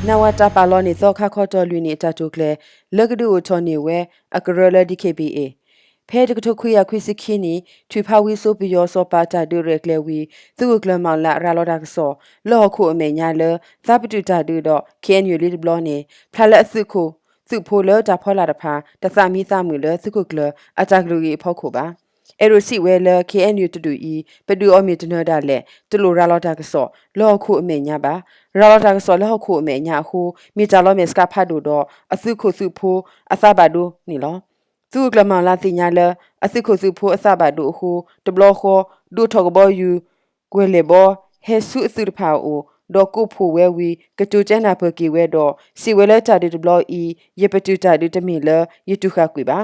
Nawata paloni thoka koto luni tatukle lugadu utoni we akarola DKBA. Ped to kuya quisikini to pawi so bio so pata directly we thugla mala ralodak so lo ku amenya le thabuta do can you little blonny pala thuko thupola da pola da pa da sami samule thukle ataklu poko ba. Erosi wele KNU to do pedu omitno dale to lo ralodak so lo ku amenya ba ralodak so lo ku amenya hu mitalo meska padu do athuko thupo asabado ni loသူကလမလာတင်ညာလအစစ်ခုစုဖို့အစပါတို့ဟုတဘလခောဒုထောကဘောယူကွေလေဘောဟဲဆုအစုတဖာအိုဒေါ်ကုဖို့ဝဲဝီကတူကျန်နာဖကီဝဲတော့စီဝဲလက်တာဒီတဘလအီရပတူတာဒီတမီလယတုခကွေပါ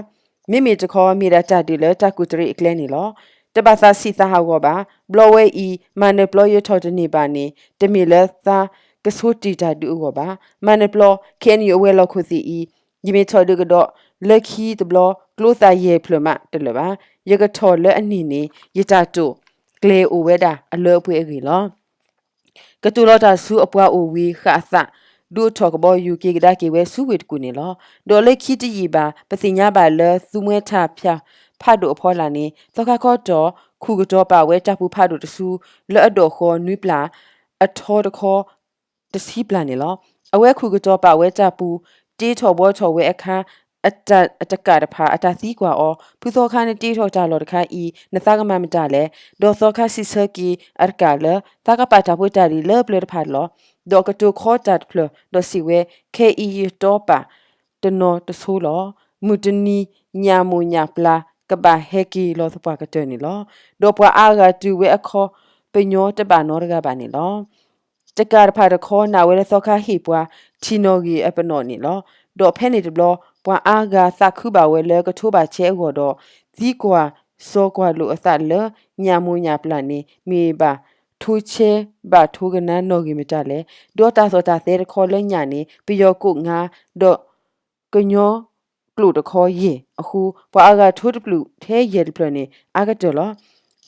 မိမိတခေါ်မိရတာဒီလတကုတရီအကလဲနေလောတပါစာစီစာဟောပါဘလဝဲအီမန်နပလောရထော်တနေပါနေတမီလသာကဆိုတီတာဒူဟောပါမန်နပလောကန်ယူဝဲလောက်ခုစီအီယမေထော်ဒုကတော့လက်ခီတဘလကလိုသာယေဖလမတလပါယကထော်လက်အနီနေယတာတုကလေအိုဝဲတာအလောပွေအကြီးလောကတူလောတာဆူအပွားအိုဝီခါသဒူထောကဘောယူကေကဒါကေဝဲဆူဝစ်ကူနေလောဒေါ်လက်ခီတရီပါပစညာပါလဲစုမွဲထဖျာဖတ်တို့အဖော်လာနေသောခခေါ်တော့ခုကတော့ပါဝဲတပ်ဖူဖတ်တို့တဆူလဲ့တော်ခေါ်နွိပလာအထောတခေါ်တစီပလာနေလောအဝဲခုကတော့ပါဝဲတပ်ပူတေးထော်ဘောထော်ဝဲအခါအတကတဖာအတသီကွာအောဖူသောခါနေတီထော်တာလော်တခါဤနသကမမတလဲဒေါ်သောခါစီဆကီအရကလသကပတာပွတာရီလေပလတဖာလောဒေါ်ကတူခေါ်တတ်ဖလဒေါ်စီဝဲ KE တော့ပါတနော်တဆိုးလောမူတနီညာမူညာပလာကဘာဟက်ကီလောသပွားကတဲနီလောဒေါ်ပွားအာဂတူဝဲအခေါ်ပညောတပါနော်ရကပါနီလောတကရဖာတခေါ်နာဝဲသောခါဟိပွားချီနိုဂီအပနော်နီလောဒေါ်ဖဲနေတဘလပွာအာဂါသခုပါဝဲလဲကထိုးပါချဲဟောတော့ဇီကွာစောကွာလို့အစလညာမူညာပလန်နေမေပါထိုးချဲဘာထိုးကနန်းနော်ကြီးမတလဲဒေါ်တာစောတာသဲခေါ်လဲညာနေပြီးရောကုငါဒေါ်ကညောကလူတခေါ်ရေအခုပွာအာဂါထိုးတပလူထဲရဲတပလနေအာဂတလော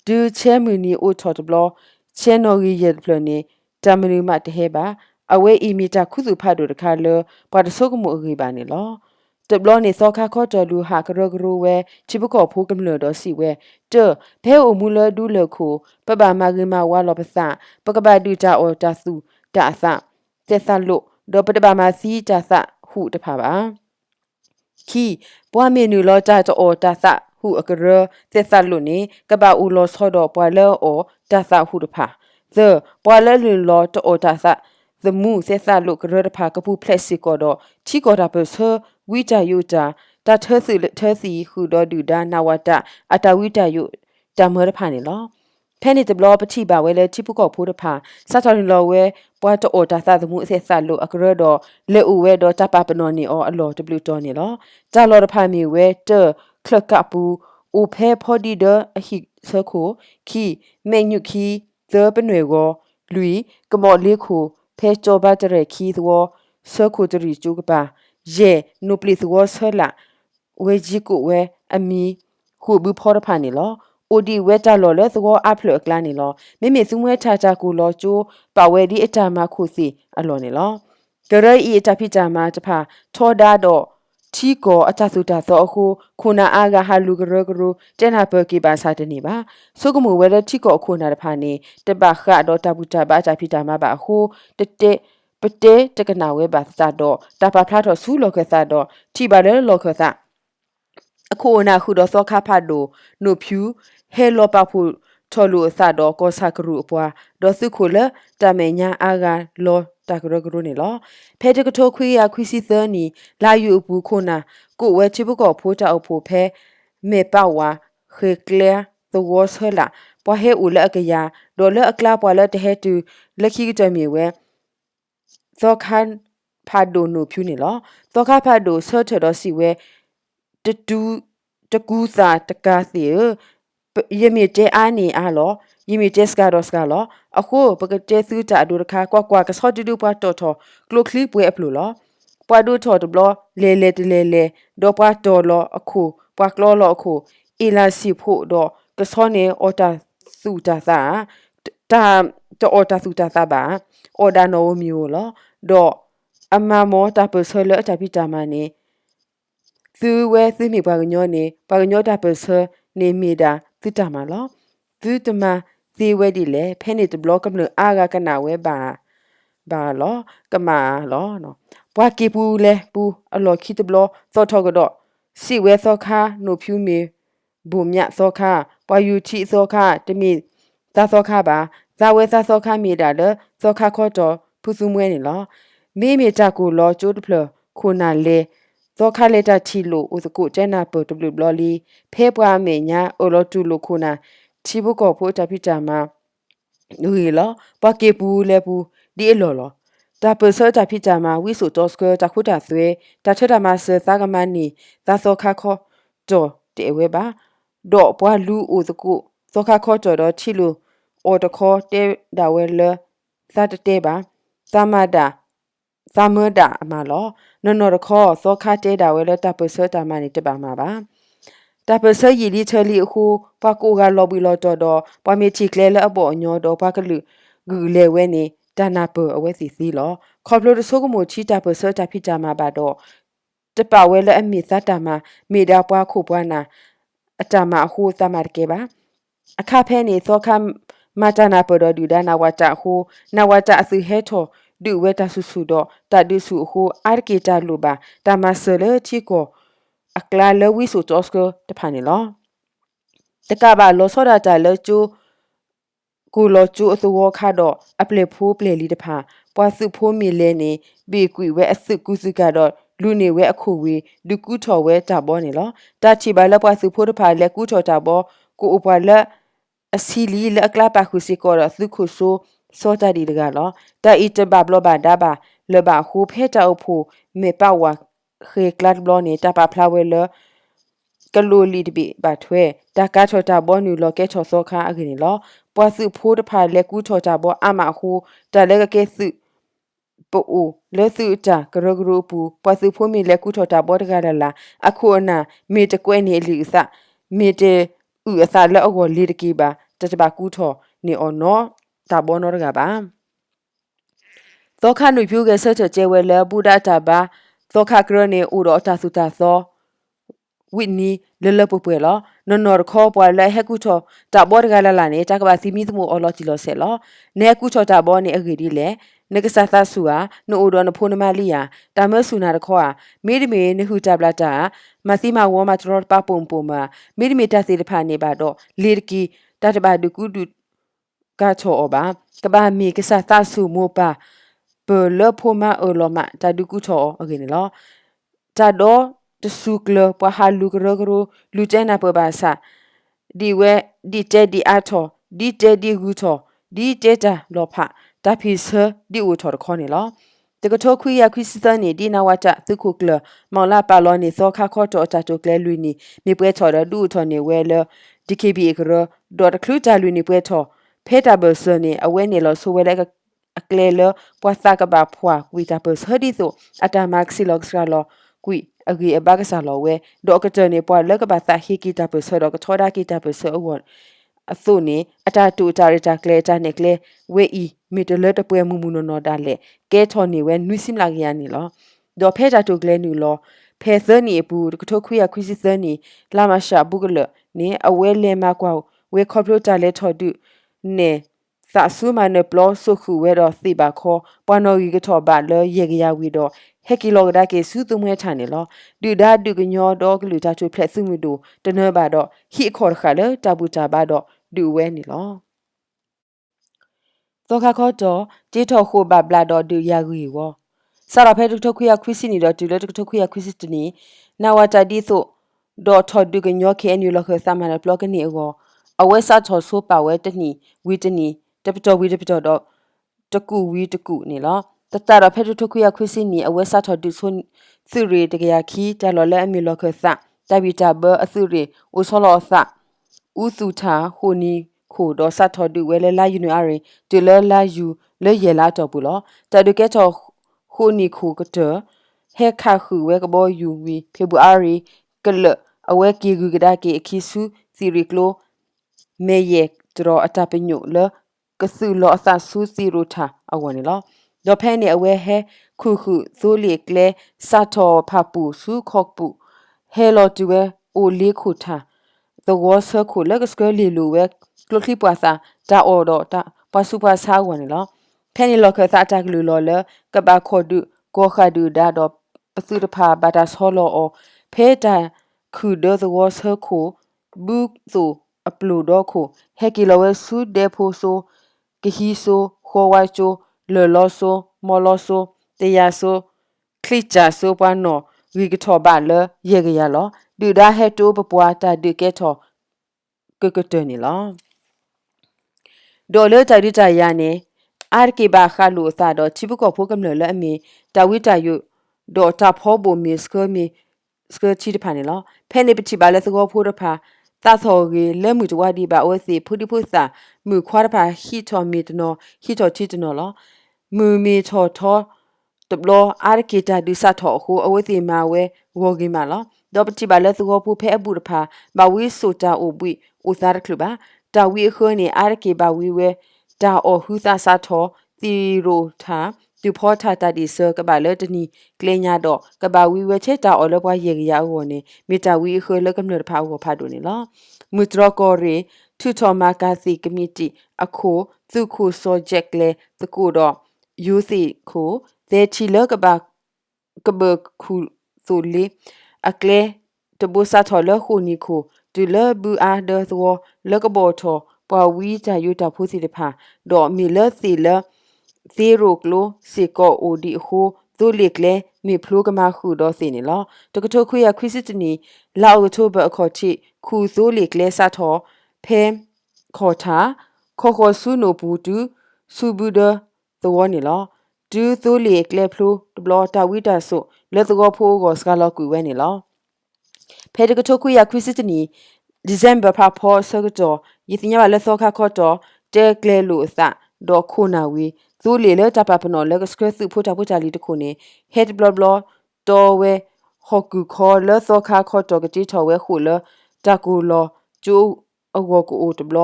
ဒူချဲမူနီအိုထော်တဘလချဲနော်ကြီးရဲတပလနေတမနီမတဟဲပါအဝဲအီမီတာခုစုဖတ်တို့တခါလပွာတဆုကမှုအကြီးပါနေလောတဘလနေစောခါခေါ်တော်လူဟာကရဂရဝဲချိပကောဖိုးကမလတော်စီဝဲတဘဲအိုမူလဒူလခုပပမာဂိမဝါလောပစပကပဒူတာအောတာစုတာအစတက်ဆလုဒေါပတပမာစီတာစဟုတဖာပါခီပွားမေနူလောတာတောတာစဟုအကရတက်ဆလုနေကပအူလောဆောတော့ပွာလောအောတာစဟုတဖာသပွာလဲလွန်လောတောတာစthe mu se sa lo gro da pha kapu plastic ko do chi ko da pe so wi ta yu ta ta the si hu do du da na wa ta ata wi ta yu ta mo da pha ni lo phe ni de blo pa thi ba we le chi pu ko pho da pha sa ta ni lo we pwa to o ta sa the mu se sa lo agro do le u we do ta pa pa no ni o a lo w do ni lo ta lo da pha mi we te klak ka pu o phe pho di de a hi se ko ki me nyu ki the pa nwe go lui ka mo le koဖဲကြောပါတဲ့ခီသောဆခုတရီကျုကပါယေနုပလီသောဆလာဝဲကြီးကိုဝဲအမီခုဘူးဖော်ဖာနေလောအိုဒီဝဲတာလော်လဲသောအဖလကလာနေလောမိမိစုံဝဲချာချာကိုလောကျိုးပါဝဲဒီအတာမခုစီအလော်နေလောကရဲဤအတာဖိတာမတဖာထောဒါတော့ချီကိုအတသုတာသောအခုခုနာအာဂဟာလူဂရဂရတဲနာပကေပါစာတနေပါဆုကမှုဝဲတဲ့ချီကိုအခုနာတဖာနေတပခါတော့တပုတာပါအတာဖိတာမပါအခုတတဲ့ပတဲတကနာဝဲပါစာတော့တပဖလာတော့ဆူလောကစာတော့ထိပါလေလောကစာအခုနာခုတော့သောခါဖတ်လို့နုဖြူဟဲလောပါဖူထော်လူအစတော့ကောစာကရုအပွားဒေါ်စုခိုလတမေညာအာဂါလောတကရကရုနေလောဖဲတကထိုခွေးရခွီစီသနီလာယူဘူးခုနာကိုဝဲချိဘကောဖိုးတောက်ဖို့ဖဲမေပဝါခေကလသဝဆလာပွားဟဲဦးလအကရာဒေါ်လအကလာပွားလတဟဲတူလက်ခိကတမီဝဲသောခန်ဖာဒိုနိုဖြူနေလောသောခဖတ်ဒိုဆော့ထတော်စီဝဲတတူတကူစာတကားစီယမီတဲအာနီအာလောယမီတဲစကာတော့စကာလောအခုပကတဲစုတာဒူရခါကွာကွာကဆော့တူဒူပွားတော်တော်ကလိုကလီပွဲအပလူလောပွားဒူတော်တဘလလေလေတလေလေဒေါ်ပွားတော်လောအခုပွားကလောလောအခုအီလာစီဖို့တော့ကဆောနေအော်တာစုတာသာတာတော့အော်တာစုတာသာပါအော်ဒါနိုမီယိုလောတော့ အမမောတာပဆလအတပိတာမနေသူဝဲသူမိပါကညောနေပါကညောတာပဆနေမီတာသူတမလောသူတမသီဝဲဒီလေဖဲနေတဘလော့ကမလအာဂကနာဝဲဘာလောကမာလောနော်ဘွားကေပူလေပူအလော်ခိတဘလောသောထောကတော့စီဝဲသောခါနိုဖြူမီဘူမြသောခါပွားယူချီသောခါတမီသာသောခါပါဇာဝဲသာသောခါမီတာလေသောခါခေါ်တော့ဖူစုမွဲနေလောမိမိတကူလောကျိုးတဖလခုနာလေသောခါလက်တချီလိုဥစကုကျဲနာပေါ်တဘလဘလလီဖဲပွားမေညာအော်လောတူလိုခုနာချီဘုကောဖို့တပိတာမှာနူရီလောပကေပူလေပူဒီအလောလောတာပစတာဖိတာမှာဝိဆိုတော့စကတာခုတာဆွေတာထတာမှာစသာကမနီသာသောခါခောတော့တေဝဲပါတော့ပွားလူဥစကုသောခါခောတော့ချီလိုအော်တခောတေဒါဝဲလသတ်တေပါသမဒါသမဒါအမလောနော်နော်တခောသောခါတေဒါဝဲလတာပစတာမနီတပါမှာပါတာပစယီလီချလီအခုပကိုကလော်ဘီလော်တော်တော့ပမေချီကလဲလအပေါ်ညောတော့ပကလူဂူလေဝဲနေတာနာပအဝဲစီစီလောခေါပလိုတဆိုးကမိုချီတာပစတာဖိတာမှာပါတော့တပဝဲလအမီသတာမှာမေဒါပွားခုပွားနာအတမအဟိုသမတ်ကေပါအခဖဲနေသောခမတနာပတော်ဒူဒနာဝတာဟိုနဝတာအစုဟဲထောဒူဝဲတာဆူဆူတော့တဒူဆူဟိုအာကေတာလူပါတမဆလချီကိုအကလာလဝီဆိုတော့စကတဖာနေလောတကဘာလောစောဒတာလကျူကူလောကျူအသောခါတော့အပလေဖိုးပလေလီတဖာပွားစုဖိုးမီလဲနေဘေကွီဝဲအစုကူစုကတော့လူနေဝဲအခုဝေဒူကူထော်ဝဲတာဘောနေလောတာချီပါလက်ပွားစုဖိုးတဖာလက်ကူထော်တာဘောကိုအပွားလက်အစီလီလက်ကလာပါခုစီကောရသုခုဆိုစောတဒီတကလောတာအီတဘဘလဘာဒါဘာလဘာဟူဖဲတာအဖို့မေပါဝါခေကလတ်ဘလနေတာပါဖလာဝဲလကလိုလီတပိဘာထွဲတာကာချောတာဘောနူလောကဲချောစောခါအကိနေလောပွားစုဖိုးတဖာလက်ကူချောတာဘောအမဟူတာလက်ကကဲစုပိုလဲစုတာဂရဂရပူပွားစုဖိုးမီလက်ကူချောတာဘောတကရလာအခုအနာမေတကွဲနေလီအစမေတဥအစလက်အောလီတကီပါတတပါကူထောနေအောနောတာဘောနောတကပါသောခနုဖြူကဆချကျေဝဲလဘူဒတာပါသောခကရနေဥရောတာစုတာသောဝိနီလလပပွေလောနော်နော်ခေါ်ပွာလဲဟကူချောတာဘောတကလာလာနေတာကပါစီမီသမှုအော်လောချီလောဆဲလောနေကူချောတာဘောနေအဂီဒီလေနကဆာသဆူဟာနိုအိုဒနဖိုနမလီယာတာမဆူနာတခေါ်မေဒီမေနဟုတဘလာတာမစီမဝမတရောပပုံပုံမမေဒီမေတစီတဖာနေပါတော့လေတကီတတဘာဒကူဒူကချောအဘာကဘာမီကဆာသဆူမောပါပလဖိုမအလောမတာဒူကူချောအဂီနေလောတာတော့တဆုကလပဟာလူကရကရလူကျဲနာပပါစာဒီဝဲဒီတဲဒီအထောဒီတဲဒီဂူထောဒီတဲတာလောဖတာဖီဆဒီဝထောခေါနေလောတကထောခွေရခွစတနေဒီနာဝတာသခုကလမောင်လာပါလောနေသောခါခေါ်တော့တာတိုကလဲလူနီမြေပွဲထော်တော့ဒူထောနေဝဲလဒီကေဘီကရဒေါ်တခလူတာလူနီပွဲထောဖဲတာဘဆနေအဝဲနေလောဆိုဝဲလက်အကလဲလပွားသကဘာဖွာဝီတာပစဟဒီဆိုအတာမက်ဆီလော့စရာလောကွီအဂီအဘကဆာလောဝဲဒေါကတနေပွာလကဘာသာဟီကီတာပဆဒေါကထောဒါကီတာပဆအဝတ်အသုနေအတာတူတာရတာကလေတာနေကလေဝဲဤမီတလတပွဲမူမူနော်ဒါလေကဲထော်နေဝဲနွိစိမလာကရနေလောဒေါ်ဖဲတာတူကလေနူလောဖဲသနီဘူးကထောခွေရခွစီသနီလာမရှာဘူးကလနေအဝဲလဲမကွာဝဲခေါပလိုတာလေထော်ဒုနေသာဆူမနပလောဆုခုဝဲတော့သိပါခေါ်ပဝနော်ကြီးကထော်ပါလေရေကရဝီတော့ဟက်ကီလောကဒါကေစုသုံးဝဲချာနေလောဒူဒါဒူကညောတော့ကလူတာချွဖလက်စုမှုတို့တနပါတော့ဟိခေါ်ခါလေတဘူတာပါတော့ဒူဝဲနေလောသောခါခေါ်တော့ကြေထော်ခိုဘဘလာတော့ဒူယာဂူဝစာရဖဲထုတ်ခွေခွစီနေတော့ဒူလေထုတ်ခွေခွစီတနီနာဝတာဒီဆိုတော့ထော်ဒူကညောခဲအန်ယူလောက်ခဆာမနပလော့ကနေအောအဝဲစာထော်ဆိုပါဝဲတနီဝီတနီတပတော်ဝီတပတော်တော့တကူဝီတကူနေလောတတရဖဲထုတ်ခွေခွစီနီအဝဲစာထော်ဒူဆွန်သူရီတကရခီတလော်လဲအမီလော်ခဆာတဘီတာဘအသူရီအိုဆောလောဆာဥစုသာဟိုနီခိုတော့စထော်ဒူဝဲလဲလာယူနီအရီတူလဲလာယူလဲရဲလာတော့ဘူးလောတဒူကဲချောဟိုနီခိုကတဟဲခါခူဝဲကဘောယူဝီဖေဘူအာရီကလအဝဲကီဂူကဒါကေအခီဆူစီရီကလိုမေယေဒရောအတပညုလကဆူလောအဆဆူစီရူထာအဝနီလော ဒေါ်ဖဲနေအဝဲဟဲခုသိုးလီကလေစာတော်ဖပူစုခော့ပူဟဲလော်တူဝဲအိုလီခုထာthe was her cool like a scully luwe closely pasa da order da pasupa sa won lo penny lock sa ta lu lo le ka ba khodu ko khadu da do pasu da pha ba da solo o phe da khu do the was her cool book so upload do ko he ki lo we su de pho so ki hi so ho wa cho le lo so mo lo so te ya so clicha so pa no wi ki tho ba le ye ga ya lo du da he to pwa ta du ke tho que ni lo do le ta ri ta ya ne ar ke ba kha lu sa do chi bu ko pho kam le le a mi ta wi ta yu do ta pho bo mi sker chi de pha ne lo phe ne pchi ba le so ko pho de pha ta so ge le mu to wa di ba o si phu di phu sa mu khwa de pha hi tho mi de no hi tho chi de no lo mu mi thoတဘလအာရကေတာဒူဆာထောခုအဝဲစီမာဝဲဝေါ်ဂီမာလောဒေါပတိပါလက်စကောဖူဖဲအပူတဖာမဝီဆိုတာအိုပွိအိုစားရခလပါတာဝီခွနေအာရကေပါဝီဝဲတာအော်ဟူစာစာထောတီရိုထာတူဖောထာတာဒီဆကပါလက်တနီကလညာတော့ကပါဝီဝဲချက်တာအော်လပွားရေကရအောနေမီတာဝီခွလကမနဖာဝဖာဒိုနေလောမူတရကောရီထူထောမာကာစီကမတီအခုသူခုဆိုဂျက်လေတကူတော့ယူစီခုသေချီလကဘာကဘခုဆိုလီအကလေတဘူစာထော်လခုနီခုတူလဘူအာဒသောလကဘောထောပဝီချာယူတာဖူစီတဖာဒေါ်မီလစီလ0ကလိုစီကောအိုဒီခုသူလစ်လေမီဖလိုကမခုတော့စီနေလောတကထိုခွေရခွီစစ်တနီလောက်ထိုဘအခေါ်ချိခုသူလစ်လေစာထောဖဲခေါ်တာခေါ်ဆုနိုဘူးတူစုဘူးဒသောနေလောဒူသိုလီကလေဖလိုဒဘလတာဝီတာဆိုလက်ကောဖိုးကိုစကလောက်ကွေဝဲနေလောဖဲတကထိုခွေရခွီစစ်တနီဒီဇမ်ဘာဖာဖောဆကတော့ယသိညာလက်စောခခေါ်တော့တဲကလေလို့အစဒေါ်ခုနာဝီသိုလီလေတပပနော်လက်ကစကစုဖိုတာဖိုတာလီတခုနေ head blah blah တော်ဝဲဟော့ကူခေါ်လက်စောခခေါ်တော့ကတိထော်ဝဲခုလတကူလောကျိုးအဝကိုအိုတဘလ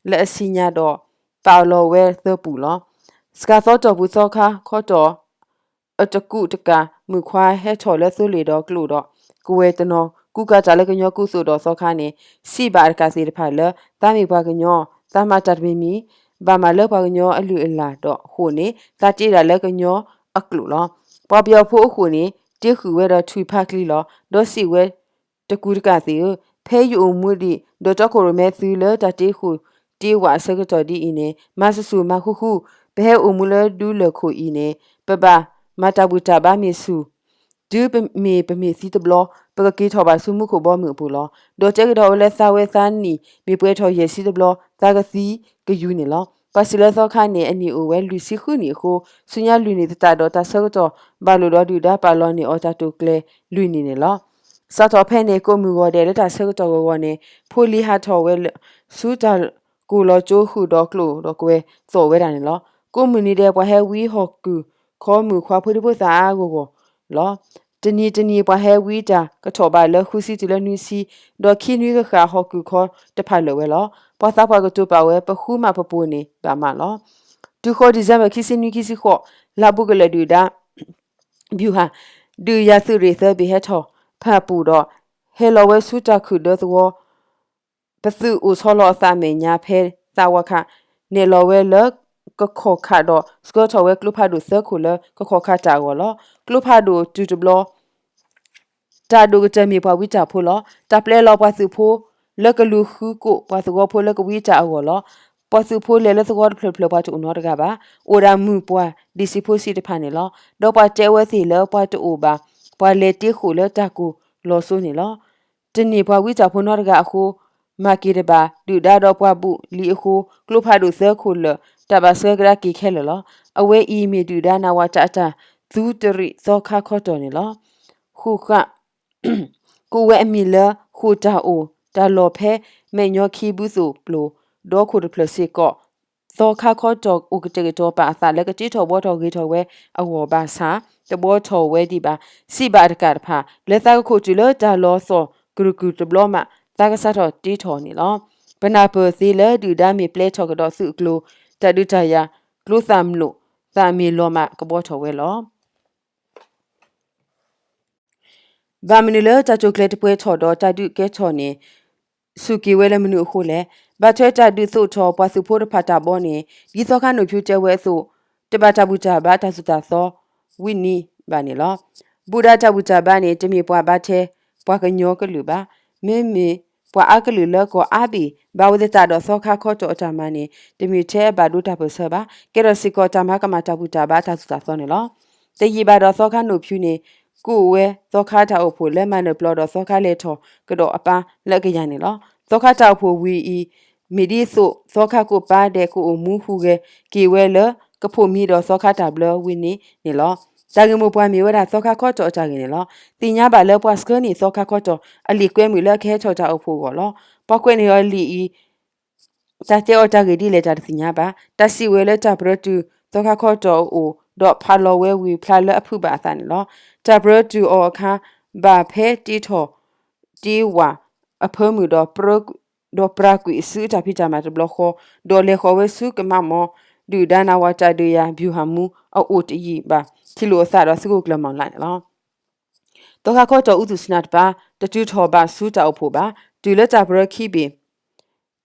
လက်အစီညာတော့ပါလောဝဲသပူလောစကာသောတော်ဘူးသောခါခေါ်တော်အတကုတကမူခွာဟဲထော်လက်ဆိုလေတော့ကလို့တော့ကိုဝဲတနော်ကုကကြလည်းကညောကုဆိုတော့သောခါနေစီပါရကစီတဖာလတာမီဘွားကညောတာမတတ်မီမီဘာမလဘွားကညောအလူအလာတော့ဟိုနေတာကြည့်ရလည်းကညောအကလို့လောပေါ်ပြောဖို့ဟိုနေတိခုဝဲတော့ထွေဖက်ကလီလောဒေါ်စီဝဲတကူတကစီဖဲယူမှုဒီဒေါ်တခိုရမဲသီလတတိခုတီဝါဆကတော်ဒီအင်းနေမဆဆူမခုခုဘဲအမှုလဒူးလခုအင်းနေပပမတာဘူးတာဘာမီဆူဒူပမီစီတဘလပကကီထောပါဆုမှုခုဘောမှုပူလောဒေါ်ကျကတော့လက်စာဝဲသန်းနီမိပွဲထောရစီတဘလသာကစီကယူနေလောပါစီလက်သောခနေအနီအိုဝဲလူစီခုနီခုဆုညာလူနေတာတော့တဆောတော့ဘာလို့တော့ဒူဒါပါလောနီအော်တာတိုကလေလူနေနေလောစာတော်ဖဲနေကိုမူဝတဲ့လက်တာဆောတော့ဝနေဖိုလီဟာထောဝဲစူတာကိုလောချိုးခုတော့ကလို့တော့ကွဲစော်ဝဲတာနေလောကိုမူနေတဲ့ဘွားဟဲဝီဟော့ကူခေါ်မှုခွာဖို့ဒီပုစာကိုလောတနီဘွားဟဲဝီတာကထောပါလခုစီတလနူစီဒေါ်ခီနွေကခါဟော့ကူခေါ်တဖတ်လောဝဲလောပွားသားဘွားကတူပါဝဲပခုမပပူနေပါမလောတူခေါ်ဒီဇမ်ခီစီနွေခီစီခေါ်လာပုကလေဒူဒါဘျူဟာဒူရသုရေသဘီဟက်ထောဖတ်ပူတော့ဟဲလောဝဲဆူတာခုဒေါ်သောပစုဥဆောလောအစမေညာဖဲသာဝခနေလောဝဲလကခေါ်ခါတော့စကောထောဝဲကလုဖာဒုစခုလကခေါ်ခါတာကောလောကလုဖာဒုတူတဘလတာဒုကတမီပွားဝိတာဖိုလောတပလဲလောပွားစုဖိုလကလူခုကိုပွားစကောဖိုလကဝိတာအောလောပွားစုဖိုလဲလစကောဖလပွားတူနော်တကပါအိုရာမှုပွားဒီစီဖိုစီတဖာနေလောတော့ပွားတဲဝဲစီလောပွားတူပါပွားလေတီခုလတကူလောဆုနေလောတနေပွားဝိတာဖိုနော်တကအခုမာကီရပါဒူဒါတော့ပွားဘူးလီအခုကလုဖာဒုစခုလတဘာဆဂရာကီခဲလောအဝဲအီမီဒူဒါနာဝတာတာသူတရီသောခါခေါ်တော်နေလောခုကကိုဝဲအမီလခုတာအိုတာလောဖဲမေညောခီဘူးဆိုပလိုဒေါ်ခုဒပလစီကောသောခါခေါ်တော်ဥကတေတော်ပါအစာလက်ကတိတော်ဘောတော်ဂေတော်ဝဲအဝေါ်ပါစာတဘောတော်ဝဲဒီပါစီပါတကတဖာလက်သားခုကျလတာလောဆောဂရုကူတဘလမတာကစားတော်တီးတော်နေလောဘနာပစီလေဒူဒါမီပလက်ထော်ကတော့စုကလိုတဒူတယာကလိုသမ်လို့ သာမီလောမကဘောထော်ဝဲလောဘာမနီလတာချိုကလက်ပွဲထော်တော့တာဒုကဲချော်နေစုကီဝဲလမနုခုလေဘာချဲတာဒုသို့ထော်ပွားစုဖို့ဖတ်တာဘောနေဒီသောခနုဖြူကျဲဝဲဆိုတဘတာဘူးကြဘာတဆုတာသောဝိနီဘာနေလောဘူဒတာဘူးကြဘာနေတမီပွားဘာထဲပွားကညောကလူပါမေမေပွားအကလူလကောအဘီဘာဝဒတာတော့သောခခေါ်တော့အတမနေတမီထဲဘာဒုတာပစဘာကဲရစီကောတမကမတာဘူးကြဘာတဆုတာသောနေလောတကြီးဘာတော့သောခနုဖြူနေကိုဝဲသောခါတာအဖို့လက်မနပလော်တော့သောခါလေထော်ကတော့အပန်းလက်ကရနေလောသောခါတာအဖို့ဝီအီမီဒီဆိုသောခါကိုပါတဲ့ကိုမူဟုကကီဝဲလကဖို့မီတော့သောခါတာဘလဝီနေလောတာဂမပွားမီဝဲတာသောခါခေါ်တော့ကြနေလောတင်ညာပါလောပွားစကနီသောခါခေါ်တော့အလီကွဲမီလက်ခဲချော်ကြအဖို့ကောလောပောက်ကွဲနေရလီအီတာတဲအတာဂီဒီလေတာတင်ညာပါတစီဝဲလက်တာဘရတူသောခါခေါ်တော့အိုတော့ဖာလော်ဝဲဝီဖလာလအဖုပါအသန်လောတဘရတူအော်ခါဘာဖဲတီထော်တီဝါအဖမှုတော့ပရတော့ပရာကွီစုတာဖိတာမတ်ဘလခေါ်ဒေါ်လေခေါ်ဝဲစုကမမောဒူဒနာဝတာဒူယာဘျူဟာမူအိုတီဘာချီလိုဆာတော့စကုကလမောင်လိုက်လောတော့ခါခေါ်တော့ဥဒုစနတ်ပါတတူထော်ပါစုတောက်ဖို့ပါဒူလက်တာဘရခိဘီ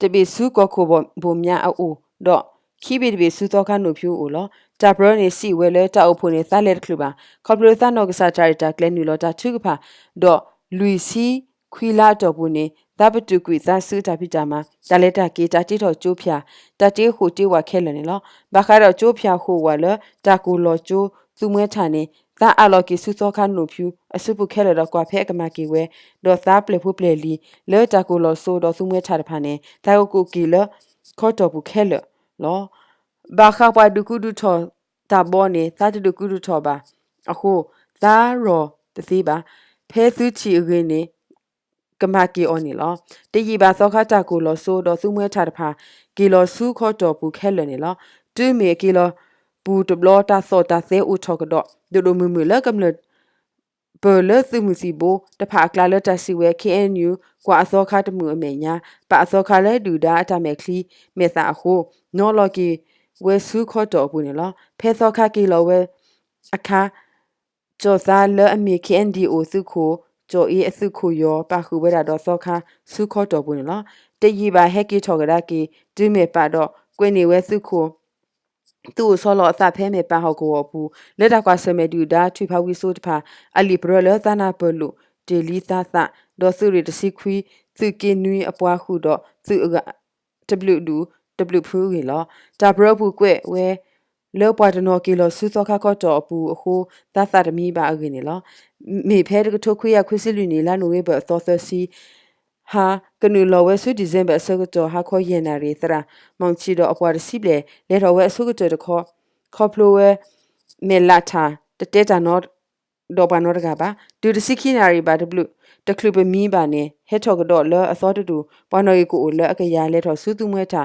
တဘီစုကခုဘုံမြအိုတော့ခိဘီတဘီစုတော့ခါနုဖြူအိုလောတာဘရနေစီဝဲလဲတောက်ဖို့နေသလက်ခလူပါခေါပလိုသနောကစားချာရီတာကလဲနူလောတာထုကဖာတော့လူစီခွီလာတော့ဘူးနေသဘတုကွေသဆူတာပိတာမှာတလက်တာကေတာတိတော့ကျိုးဖျာတတေးဟိုတေးဝခဲလနေလောဘာခါတော့ကျိုးဖျာဟိုဝလတာကူလောကျိုးသူမွဲထာနေသာအလော်ကီဆူသောခါနုဖြူအစုပုခဲလတော့ကွာဖဲကမကီဝဲတော့သာပလေဖူပလေလီလဲတာကူလောဆိုတော့သူမွဲထာတဖာနေတာကိုကီလခေါ်တော့ဘူးခဲလလောဘာခါပွားဒုကုဒုထောတာဘောနေသာတဒုကုဒုထောပါအခုသာရောတသိပါဖဲသူချီအင်းနေကမကီအော်နီလောတကြီးပါသောခတာကိုလောဆိုတော့သူမွဲထားတဖာကီလောစုခေါ်တော့ဘူးခဲလနေလောတူးမီကီလောဘူးတဘလတာစောတာသဲဥထောကတော့ဒိုမူမူလကမလဘလသူမစီဘိုတဖာကလာလတစီဝဲ KNU ကွာအစောခတမှုအမေညာပါအစောခလဲဒူဒါအတမဲခလီမေသာအခုနော်လော်ကီဝဲစုခေါ်တော့ဘူးနေလောဖဲစောခကီလောဝဲအခါကျော်စားလအမီ KNDO စုခိုကျော်အေးအစုခိုရောပါခုဝဲတာတော့စောခစုခေါ်တော့ဘူးနေလောတကြီးပါဟက်ကီထော်ကဒါကီဒူးမေပါတော့ကွင်းနေဝဲစုခိုသူ့ဆောလောအသဖဲမေပဟောကိုဘူးလက်တကွာဆမေဒူဒါထွေဖာဝီဆိုတဖာအလီဘရလသနာပလူဒေလီသသဒေါ်ဆူရီတစီခွီသူကင်းနွီအပွားခုတော့သူက W ဖူးကြီးလောတာဘရဘူးကွဲဝဲလောပွားတနော်ကီလောစုသောခခေါတော့အပူအခုသသတမီပါအကင်းလောမေဖဲတကထုတ်ခွေရခွစီလူနီလာနိုဝဲဘသောသစီဟာကနူလောဝဲဆုဒီဇင်ဘာဆကတော့ဟာခေါ်ရင်နာရီသရာမောင်ချီတော့အပွားစီပလေလေတော်ဝဲဆုကတော့တခေါပလိုဝဲမေလာတာတတဲတာနော်ဒေါ်ဘာနော်တကပါဒူတစီခိနာရီပါတဘလူတကလူပမီပါနေဟက်ထော်ကတော့လောအစောတူပွားနော်ရီကိုလောအကရလေတော်စုသူမွဲတာ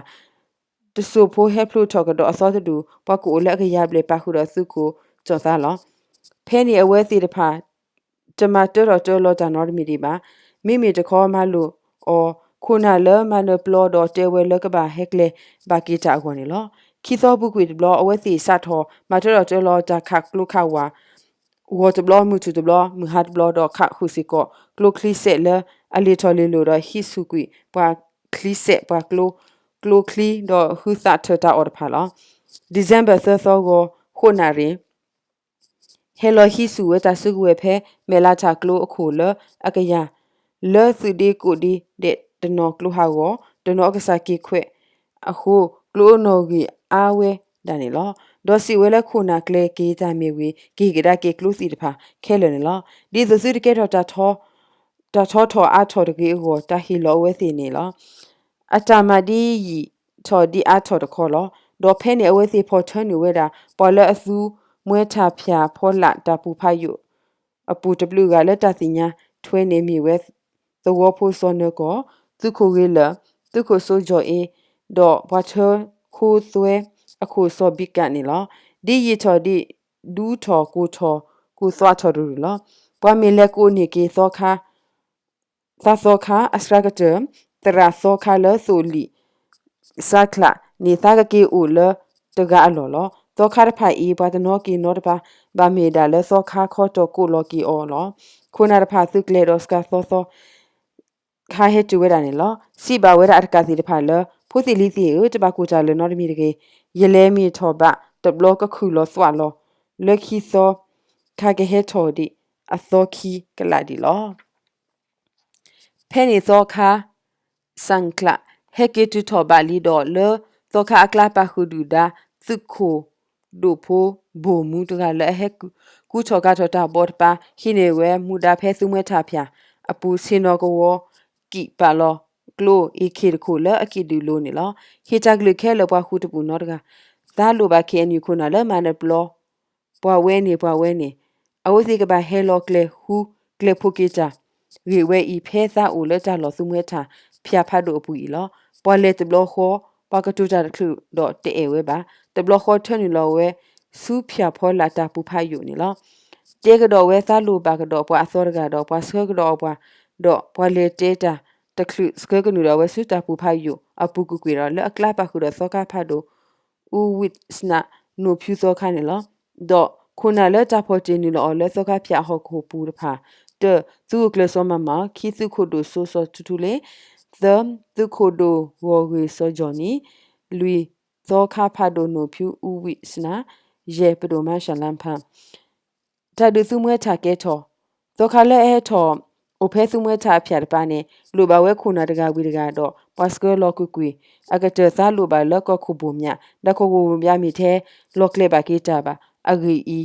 တဆူဖိုဟက်ဖလူထော်ကတော့အစောတူပွားကိုလောအကရပလေပါခုတော့စုကိုကြော်သားလောဖဲနေအဝဲစီတဖာတမတော်တော်လောတာနော်မီဒီပါမိတခေါ်မလို့အော်ခုနလမနပလောတော့တဲဝဲလကဘာဟက်လေဘာကီတာခွန်လောခီသောပုကွေဘလောအဝဲစီစတ်ထောမတော်လောတာခကလုခဝါဝတ်ဘလောမှုတူဘလောမဟတ်ဘလောတော့ခခုစီကိုကလုခလီဆက်လအလီထော်လီလိုတော့ဟီစုကွေပွာခလီဆက်ပွာကလုခလီတော့ဟူသတ်တာအော်ဖာလောဒီဇင်ဘာသသောကိုခုနာရီဟဲလိုဟီစုဝတာစုကွေဖဲမေလာချကလုအခုလအကရလဲသူဒီကိုဒီတဲ့တနော်ကလူဟာကိုတနော်ကစားကီခွဲအခုကလူနော်ကြီးအာဝဲဒါနေလောဒေါ်စီဝဲလက်ခုနာကလေကေးကြမြေဝေဂီဂဒါကေကလူစီတဖာခဲလနေလောဒီသစုတကေတော့တာထောအာထောတကေကိုတာဟီလောဝဲစီနေလောအတမဒီထောဒီအာထောတခေါ်လောဒေါ်ဖဲနေဝဲစီဖော်ထန်နေဝဲတာပေါ်လက်အစုမွဲချဖျာဖောလာတာပူဖာယုအပူတဘလူကလက်တစီညာထွဲနေမိဝဲthe wapo sonne ko tu ko wela tu ko so jo e do water ko thwe akho so bikat ni lo di yi tho di du tho ko swa tho du lo pwa me le ko ni ke so kha sa so kha asragate tara so kha le so li sakla ni ta ga ke o le to ga lo lo သောခါရဖိုင်ဤဘတ်နောကီနောတပါဘာမီဒါလဲသောခါခေါ်တော့ကိုလော်ကီအော်လောခုနာရဖာသုကလေတော့စကသောခါဟဲတူဝဲတာနေလောစီပါဝဲတာအတကစီတဖာလဖိုစီလီစီတပါကိုကြလဲနော်တမီတကေရလဲမီထောဘတဘလောကခုလောစွာလောလက်ခီသောခါကဟဲထော်ဒီအသောခီကလာဒီလောဖဲနေသောခါစန်ကလာဟဲကေတူထောဘလီတော့လေသောခါအကလာပါခုဒူဒါသုခိုဒိုဖိုဘိုမူတကလဲဟဲကူချောကထောတာဘော့ပါဟိနေဝဲမူဒါဖဲစုမဲထဖျာအပူစင်တော်ကောကိပါလောကလိုအေခေတခုလအကိဒူလိုနေလောဟေချကလခဲလပွားခုတပူနော်တကဒါလိုပါခဲအန်ယူခုနာလမနပလောပွားဝဲနေအဝစီကပါဟဲလောကလေဟူကလေဖိုကေချာရေဝဲဤဖဲသားအိုလက်ကြလောစုမဲထဖျာဖတ်တို့အပူဤလောပွားလေတဘလောခောပါကတူတာတခုတော့တဲဝဲပါတဘလောခောထွန်းနေလောဝဲစူးဖျာဖောလာတာပူဖာယူနေလောတဲကတော့ဝဲသားလိုပါကတော့ပွားအစောတကတော့ပွားဆွဲကတော့ပွားတော့ပွားလေတဲတာတခုစကကနူရဝဲစူတာပူဖာယူအပူကူကွေရလက်အကလာပါခုတော့စောကဖတ်တို့ဦးဝစ်စနာနိုဖြူစောခါနေလောတော့ခုနလက်တာဖို့တင်နေလောလက်စောကဖျာဟောကိုပူတဖာde tu kle so mama ki tu khodo so so tutule the tu khodo wo we so joni lui zo kha pha do no phu u wi sna ye pdo ma shalam pha ta du su mwe tha ke tho zo kha le e tho o phe su mwe tha phya de pa ne lo ba we khuna daga wi daga do pasko lo ku kwi aga te sa lo ba lo ko khu bo mya da ko bo mya mi the lo kle ba ke ta ba agi i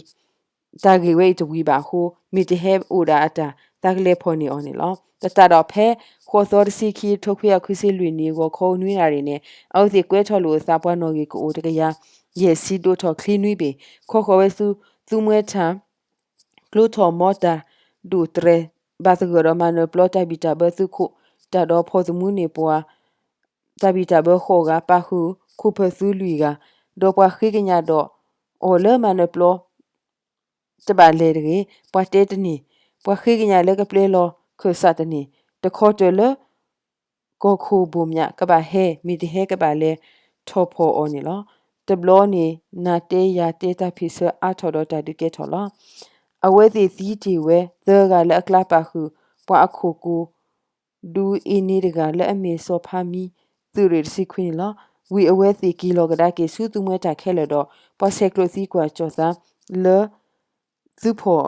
တာဂေဝေတဝီပါဟိုမီတဟဲအိုဒါအတာတာကလေဖော်နေအောင်နေလောတတတော့ဖဲခေါ်စောစီခီထုတ်ခွေခွစီလွေနေကိုခေါ်နွေးတာတွေနဲ့အောက်စီကွဲထော်လို့စာပွားနော်ကြီးကိုတကရရဲ့စီတိုထော်ခလီနွေးပေခေါ်ဝဲစုသူမွဲထံကလိုထော်မော်တာဒူတရဲဘာစဂရမနပလောတာဘီတာဘစုခုတတော့ဖော်စမှုနေပွားတဘီတာဘခေါ်ကပါခုခုဖဆူလူကတော့ပွားခိကညာတော့အော်လမနပလောတပါလေရေပွားတဲတနီပွားခိကညာလေကပလေလောခဆတ်တနီတခေါ်တလကိုခုဘုံမြကပါဟဲမိတဟဲကပါလေထောဖောအော်နီလောတဘလောနီနာတေယာတေတာဖိဆာထော်ဒတာဒီကေထော်လောအဝဲစီစီတီဝဲသကလည်းအကလာပါခုပွားအခုကူဒူအင်းနီတကလည်းအမေစောဖာမီသူရစီခွင်းလောဝီအဝဲစီကီလိုကဒါကေစုသူမွဲတာခဲလတော့ပွားဆက်ကလိုစီကွာချောစာလေသူဖို့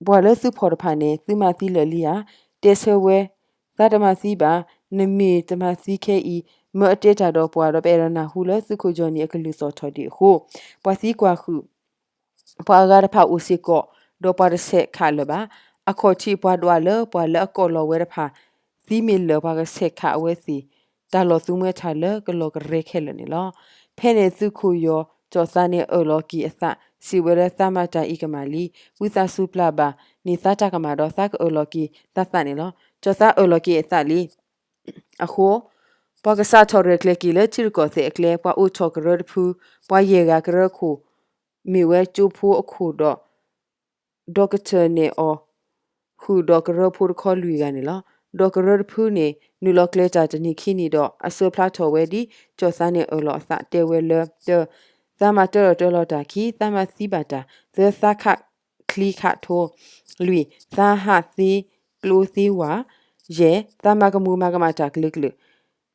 ဘွာလဲသူဖို့တဖာနေသူမသီလလီယာတေဆဝဲသတ္တမစီပါနမီတမစီခဲဤမအတေတာတော့ဘွာတော့ပေရနာဟူလဲစုခုဂျော်နီအကလူစောထော်ဒီဟုပွာစီကွာခုပွာဂါရဖာဦးစီကောတော့ပါရဆက်ခါလပါအခေါ်ချီပွာဒွာလပွာလအကောလောဝဲတဖာသီမီလပါကဆက်ခါဝဲစီတာလောသူမဲထာလကလောကရဲခဲလနေလောဖဲနေစုခုယောကျော်စနေအော်လောကီအစစီဝရသမတာဤကမာလီဝိသစုပလပါနိသတာကမာတော့သကအော်လောကီသသနေလောကျော်စအော်လောကီအစလီအခုပကစားထော်ရကလကီလေချီကိုစေအကလေပွားအိုချောကရဖူပွားယေကကရခုမိဝဲကျူဖူအခုတော့ဒေါက်တာနေအောခုဒေါက်ကရဖူခေါ်လူကနေလောဒေါက်ကရဖူနေနူလောကလေတာတနိခိနီတော့အဆောဖလာထော်ဝဲဒီကျော်စနေအော်လောအစတဲဝဲလေသမတော်တော်တာခီသမစီပါတာဇသခခလီခထိုလူသာဟာစီကလိုစီဝါယေသမကမူမကမတာကလကလ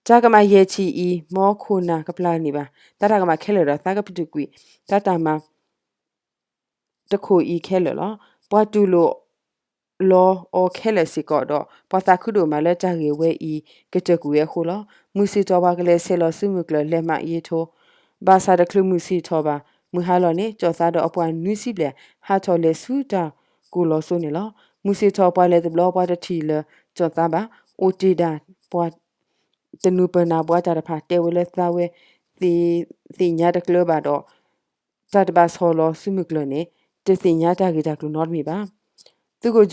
တာကမယေချီဤမောခုနာကပလာနေပါတတာကမခဲလရသကပတုကွီတတာမတခိုဤခဲလလောပွားတူလိုလောအောခဲလစီကောတော့ပသခုဒိုမလက်တရေဝဲဤကတကူရဲ့ခိုလောမူစီတော်ပါကလေးဆဲလောစုမှုကလက်မအေးထိုးဘာသာတကလူမှုစီထောပါမူဟာလောနေကြောစားတော့အပွားနွီစီပလေဟာထော်လေဆူတာကိုလောဆိုနေလောမူစီထောပွားလေတဘလောပွားတတီလကြောသားပါအိုတီဒါပွားတနုပနာပွားတာဖာတဲဝလဲသဝဲစီညာတကလပါတော့တတ်ပါဆောလောစုမှုကလနေတစီညာတာဂီတာကလူနော့မီပါသူကို